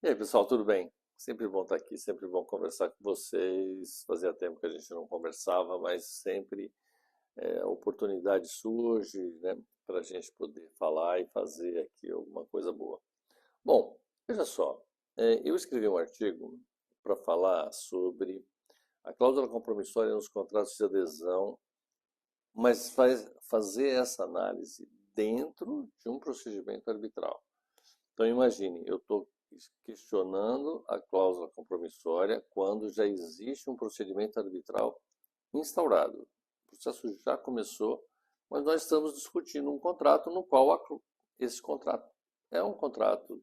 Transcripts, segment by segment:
E aí, pessoal, tudo bem? Sempre bom estar aqui, sempre bom conversar com vocês. Fazia tempo que a gente não conversava, mas sempre a oportunidade surge, né, para a gente poder falar e fazer aqui alguma coisa boa. Bom, veja só, eu escrevi um artigo para falar sobre a cláusula compromissória nos contratos de adesão, mas fazer essa análise dentro de um procedimento arbitral. Então imagine, eu estou questionando a cláusula compromissória quando já existe um procedimento arbitral instaurado. O processo já começou, mas nós estamos discutindo um contrato no qual esse contrato é um contrato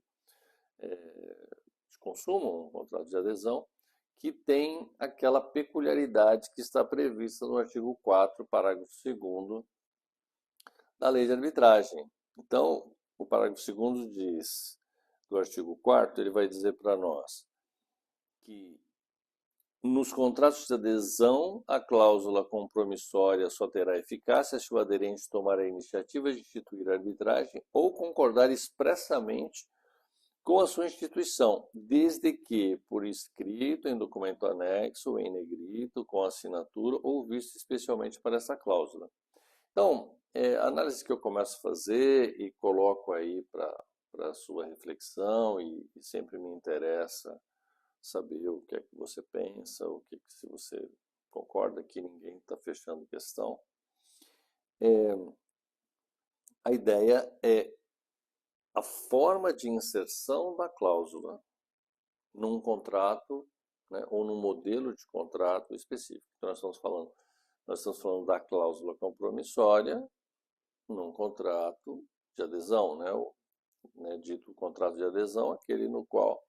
de consumo, um contrato de adesão, que tem aquela peculiaridade que está prevista no artigo 4, parágrafo 2º da lei de arbitragem. Então, o parágrafo 2º diz, do artigo 4º, ele vai dizer para nós que nos contratos de adesão, a cláusula compromissória só terá eficácia se o aderente tomar a iniciativa de instituir a arbitragem ou concordar expressamente com a sua instituição, desde que por escrito, em documento anexo, em negrito, com assinatura ou visto especialmente para essa cláusula. Então, a análise que eu começo a fazer e coloco aí para a sua reflexão e sempre me interessa saber o que é que você pensa, o que, se você concorda que ninguém está fechando questão. A ideia é a forma de inserção da cláusula num contrato, né, ou num modelo de contrato específico. Então, nós estamos falando da cláusula compromissória num contrato de adesão, né, dito contrato de adesão, aquele no qual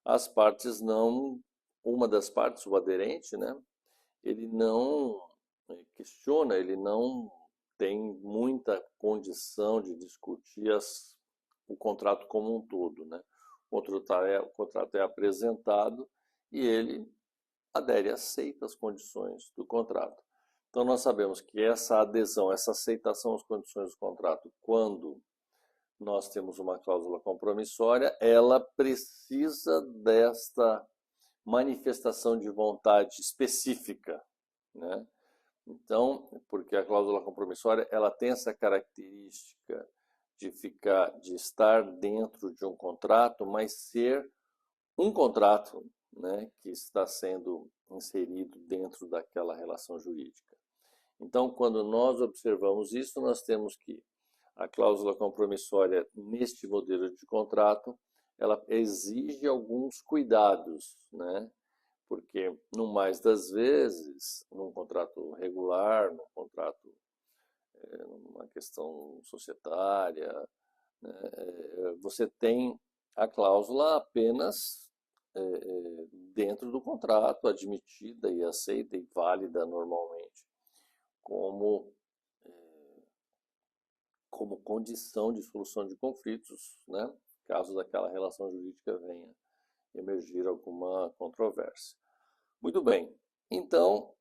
as partes não, uma das partes, o aderente, né, ele não questiona, ele não tem muita condição de discutir o contrato como um todo, né? O contrato é apresentado e ele adere, aceita as condições do contrato. Então nós sabemos que essa adesão, essa aceitação às condições do contrato, quando nós temos uma cláusula compromissória, ela precisa desta manifestação de vontade específica, né? Então, porque a cláusula compromissória, ela tem essa característica de estar dentro de um contrato, mas ser um contrato, né, que está sendo inserido dentro daquela relação jurídica. Então, quando nós observamos isso, nós temos que a cláusula compromissória neste modelo de contrato, ela exige alguns cuidados, né? Porque, no mais das vezes, num contrato regular, num contrato, numa questão societária, né, você tem a cláusula apenas dentro do contrato, admitida e aceita e válida normalmente como, como condição de solução de conflitos, né, caso daquela relação jurídica venha emergir alguma controvérsia. Muito bem. Então,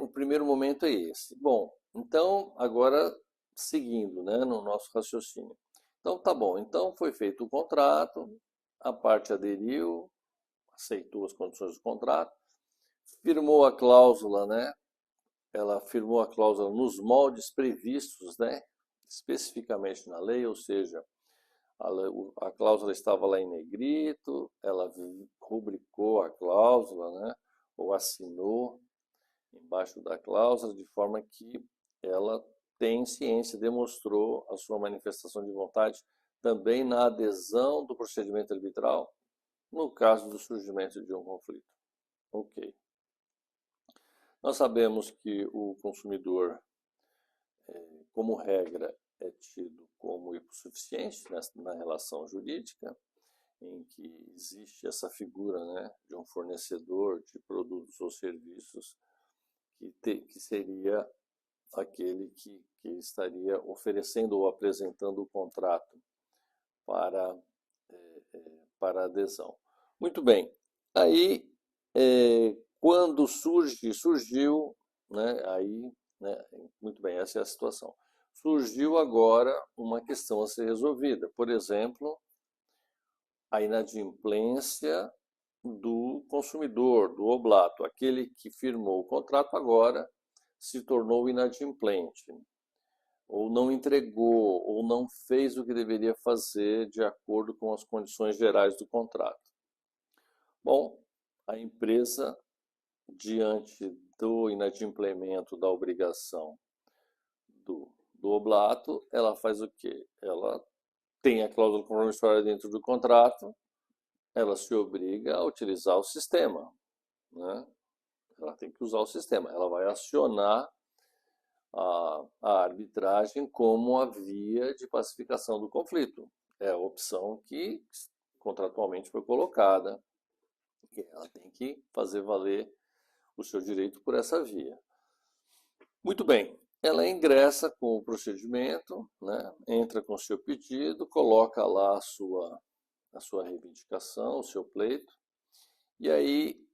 o primeiro momento é esse. Bom, então, agora, seguindo, né, no nosso raciocínio. Então, tá bom. Então, foi feito o contrato, a parte aderiu, aceitou as condições do contrato, firmou a cláusula, né? Ela firmou a cláusula nos moldes previstos, né? Especificamente na lei, ou seja, a cláusula estava lá em negrito, ela rubricou a cláusula, né? Ou assinou embaixo da cláusula, de forma que ela tem ciência, demonstrou a sua manifestação de vontade também na adesão do procedimento arbitral, no caso do surgimento de um conflito. Ok. Nós sabemos que o consumidor, como regra, é tido como hipossuficiente na relação jurídica, em que existe essa figura, né, de um fornecedor de produtos ou serviços que seria aquele que estaria oferecendo ou apresentando o contrato para, para adesão. Muito bem. Aí, quando surgiu, né, aí, né, muito bem, essa é a situação. Surgiu agora uma questão a ser resolvida. Por exemplo, a inadimplência do consumidor, do oblato, aquele que firmou o contrato agora se tornou inadimplente, ou não entregou, ou não fez o que deveria fazer de acordo com as condições gerais do contrato. Bom, a empresa, diante do inadimplemento da obrigação do oblato, ela faz o quê? Ela tem a cláusula compromissória dentro do contrato, ela se obriga a utilizar o sistema, né? Ela tem que usar o sistema, ela vai acionar a arbitragem como a via de pacificação do conflito. É a opção que contratualmente foi colocada, que ela tem que fazer valer o seu direito por essa via. Muito bem, ela ingressa com o procedimento, né? Entra com o seu pedido, coloca lá a sua reivindicação, o seu pleito, e aí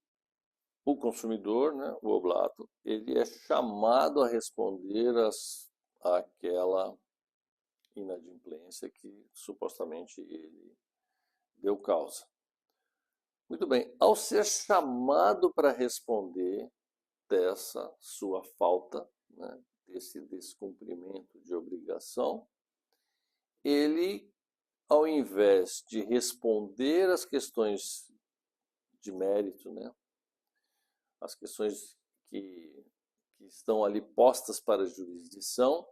o consumidor, né, o oblato, ele é chamado a responder àquela inadimplência que supostamente ele deu causa. Muito bem, ao ser chamado para responder dessa sua falta, né, desse descumprimento de obrigação, ele, ao invés de responder às questões de mérito, né, as questões que estão ali postas para a jurisdição,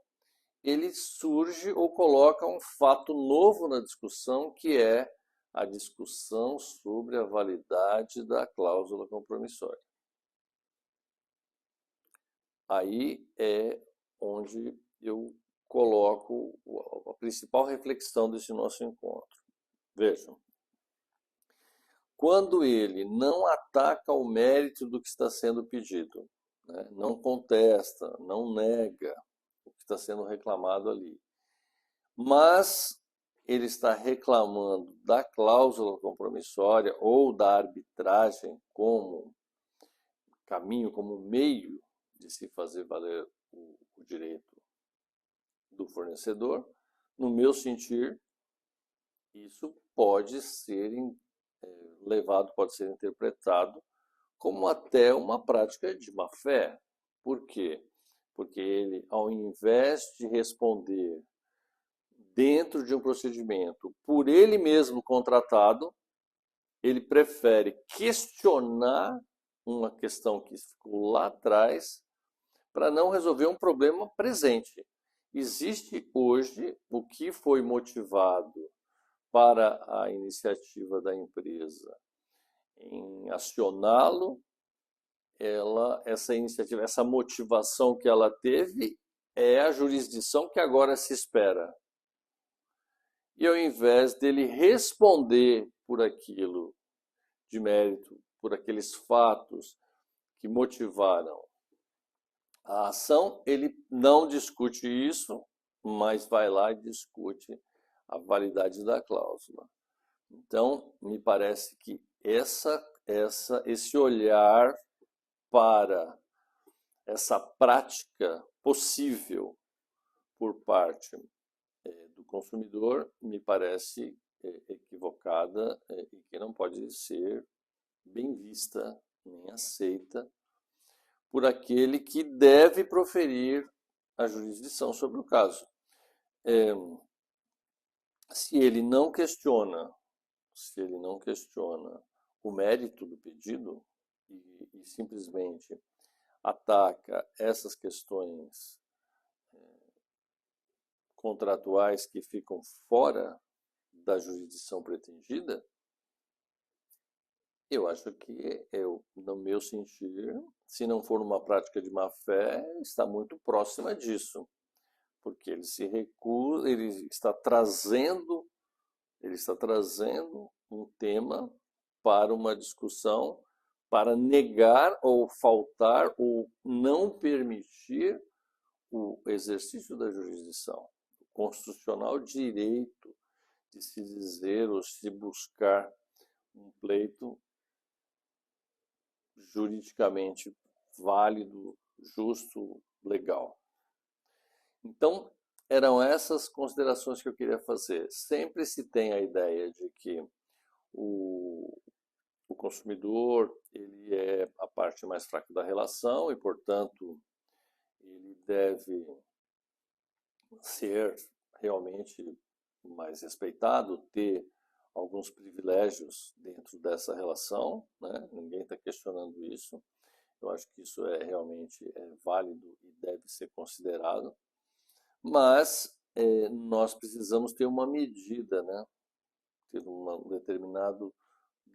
ele surge ou coloca um fato novo na discussão, que é a discussão sobre a validade da cláusula compromissória. Aí é onde eu coloco a principal reflexão desse nosso encontro. Vejam, quando ele não ataca o mérito do que está sendo pedido, né, não contesta, não nega o que está sendo reclamado ali, mas ele está reclamando da cláusula compromissória ou da arbitragem como caminho, como meio de se fazer valer o direito do fornecedor, no meu sentir, isso pode ser levado, pode ser interpretado como até uma prática de má-fé. Por quê? Porque ele, ao invés de responder dentro de um procedimento por ele mesmo contratado, ele prefere questionar uma questão que ficou lá atrás para não resolver um problema presente. Existe hoje o que foi motivado para a iniciativa da empresa em acioná-lo, essa iniciativa, essa motivação que ela teve é a jurisdição que agora se espera. E ao invés dele responder por aquilo de mérito, por aqueles fatos que motivaram a ação, ele não discute isso, mas vai lá e discute a validade da cláusula. Então, me parece que esse olhar para essa prática possível por parte do consumidor me parece equivocada e que não pode ser bem vista nem aceita por aquele que deve proferir a jurisdição sobre o caso. Se ele não questiona o mérito do pedido e simplesmente ataca essas questões contratuais que ficam fora da jurisdição pretendida, eu acho que, no meu sentir, se não for uma prática de má-fé, está muito próxima disso, porque ele se recusa, ele está trazendo um tema para uma discussão para negar ou faltar ou não permitir o exercício da jurisdição, o constitucional direito de se dizer ou se buscar um pleito juridicamente válido, justo, legal. Então, eram essas considerações que eu queria fazer. Sempre se tem a ideia de que o consumidor ele é a parte mais fraca da relação e, portanto, ele deve ser realmente mais respeitado, ter alguns privilégios dentro dessa relação, né? Ninguém está questionando isso. Eu acho que isso realmente é válido e deve ser considerado, mas nós precisamos ter uma medida, né? Ter um determinado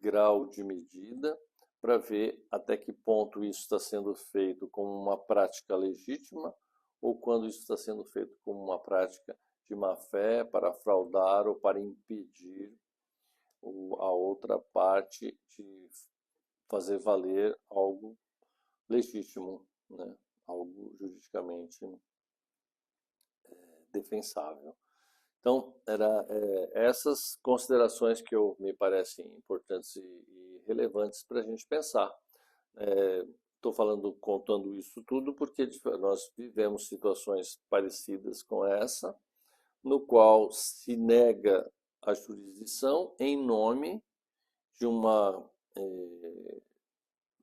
grau de medida para ver até que ponto isso está sendo feito como uma prática legítima ou quando isso está sendo feito como uma prática de má-fé para fraudar ou para impedir a outra parte de fazer valer algo legítimo, né? Algo juridicamente defensável. Então, era essas considerações que me parecem importantes e relevantes para a gente pensar. Estou contando isso tudo porque nós vivemos situações parecidas com essa, no qual se nega a jurisdição em nome de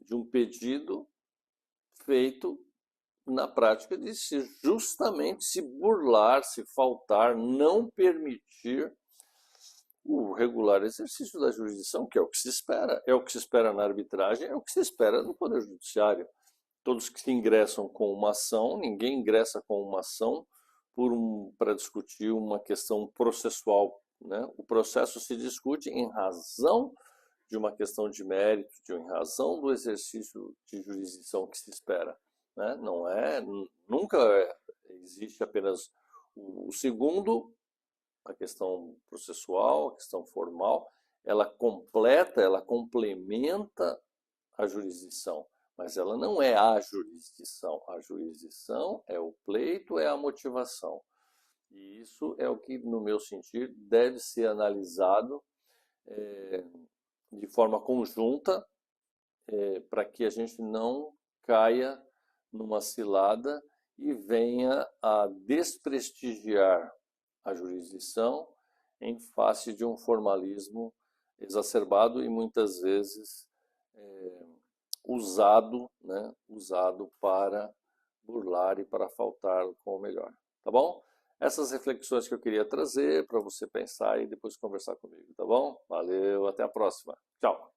de um pedido feito na prática de justamente se burlar, se faltar, não permitir o regular exercício da jurisdição, que é o que se espera. É o que se espera na arbitragem, é o que se espera no Poder Judiciário. Todos que ingressam com uma ação, ninguém ingressa com uma ação para discutir uma questão processual, né? O processo se discute em razão de uma questão de mérito, em razão do exercício de jurisdição que se espera, né? Não nunca existe apenas o segundo, a questão processual, a questão formal, ela completa, ela complementa a jurisdição, mas ela não é a jurisdição. A jurisdição é o pleito, é a motivação. E isso é o que, no meu sentir, deve ser analisado de forma conjunta para que a gente não caia numa cilada e venha a desprestigiar a jurisdição em face de um formalismo exacerbado e muitas vezes usado, né, usado para burlar e para faltar com o melhor. Tá bom? Essas reflexões que eu queria trazer para você pensar e depois conversar comigo, tá bom? Valeu, até a próxima. Tchau!